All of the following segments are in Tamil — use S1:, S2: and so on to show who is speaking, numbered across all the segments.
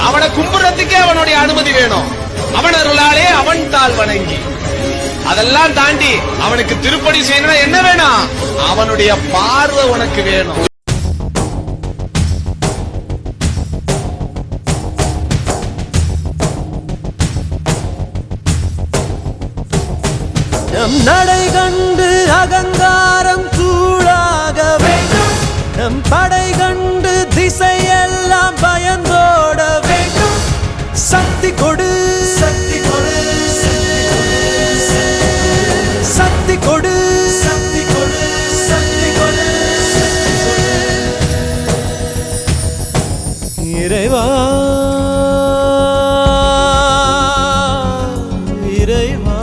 S1: அவனை கும்புறதுக்கே அவனுடைய அனுமதி வேணும். அவனர்களாலே அவன் தாள் வணங்கி, அதெல்லாம் தாண்டி அவனுக்கு திருப்பணி செய்யணும். என்ன வேணும்? அவனுடைய பார்வை உனக்கு வேணும்.
S2: நம் நடை கண்டு அகங்காரம் தூளாக வேண்டும். நம் படை கண்டு திசையெல்லாம் பயந்தோட வேண்டும். சக்தி கொடு, சக்தி கொடு, சக்தி கொடு, சக்தி கொடு, சக்தி கொடு. இறைவா இறைவா,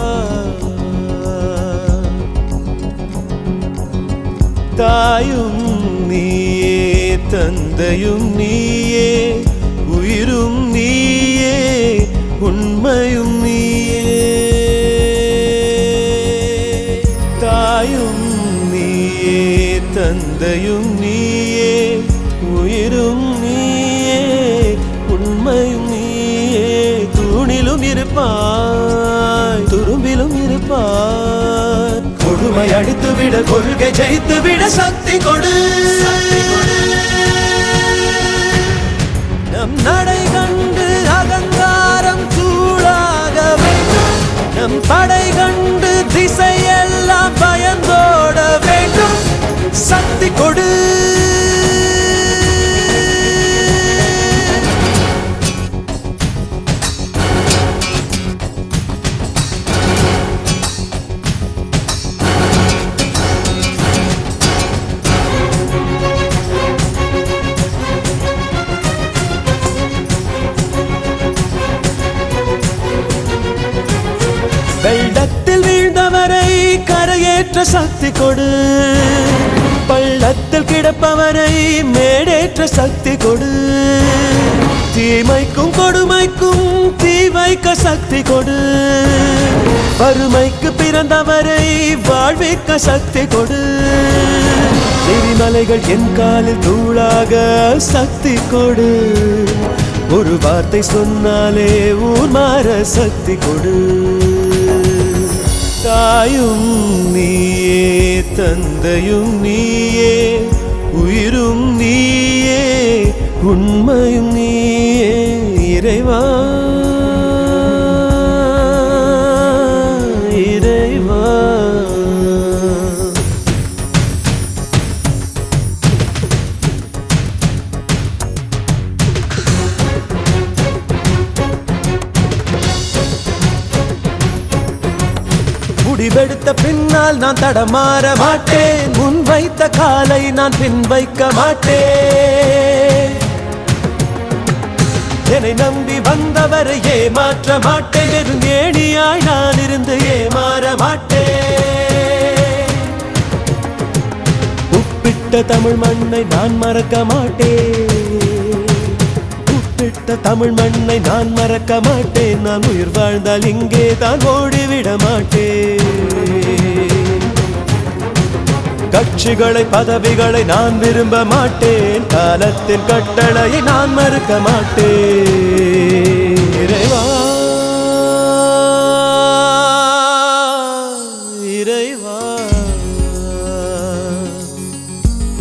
S2: தாயும் நீயே, தந்தையும் நீயே, உயிரும் நீயே, உண்மையும் நீயே. தாயும் நீயே, தந்தையும் நீயே, உயிரும் நீயே, உண்மையும் நீயே. தூணிலும் இருப்பாய், துரும்பிலும் இருப்பாய். கொடுமை அடித்து விட, கொள்கை ஜெயித்து விட சக்தி கொடு. நம் நடை கண்டு அகங்காரம் தூளாக வேண்டும். நம் படை கண்டு திசையெல்லாம் பயந்தோட வேண்டும். சக்தி கொடு. வெள்ளத்தில் வீழ்ந்தவரை கரையேற்ற சக்தி கொடு. பள்ளத்தில் கிடப்பவரை மேடேற்ற சக்தி கொடு. தீமைக்கும் கொடுமைக்கும் தீ வைக்க சக்தி கொடு. வறுமைக்கு பிறந்தவரை வாழ்விக்க சக்தி கொடு. எரிமலைகள் என் காலில் தூளாக சக்தி கொடு. ஒரு வார்த்தை சொன்னாலே ஊர் மாற சக்தி கொடு. தாயும் நீயே, தந்தையும் நீயே, உயிரும் நீயே, உண்மையும் நீயே. இறைவா இறைவா, முடிவெடுத்த பின்னால் நான் தடமாற மாட்டேன். முன் வைத்த காலை நான் பின் வைக்க மாட்டேன். என்னை நம்பி வந்தவரை ஏமாற்ற மாட்டேன். வெறும் ஏணியாய் நான் இருந்து ஏமாற மாட்டேன். உப்பிட்ட தமிழ் மண்ணை நான் மறக்க மாட்டேன். உப்பிட்ட தமிழ் மண்ணை நான் மறக்க மாட்டேன். நான் உயிர் வாழ்ந்தால் இங்கே தான் ஓடிவிட மாட்டேன். கட்சிகளை பதவிகளை நான் விரும்ப மாட்டேன். காலத்தின் கட்டளையை நான் மறுக்க மாட்டேன். இறைவா இறைவா,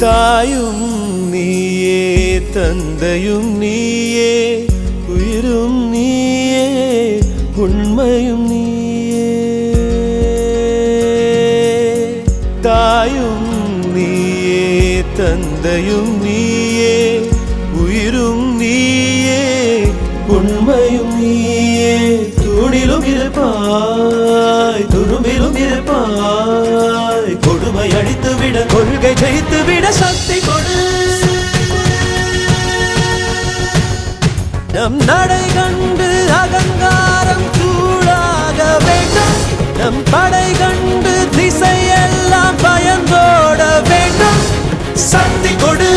S2: தாயும் நீயே, தந்தையும் நீயே, உயிரும் நீயே, உண்மையும் நீயே. தாயும் நீயே, தந்தையும் நீயே, உயிரும் நீயே, உண்மையும் நீயே. தூணிலும் இருப்பாய், துரும்பிலும் இருப்பாய். கொடுமை அடித்து விட, கொள்கை ஜெயித்து விட சக்தி கொடு. நம் நடை கண்டு அகங்காரம் தூளாக வேண்டும். நம் படை கண்டு திசையெல்லாம் பயந்தோட வேண்டும். சக்தி கொடு.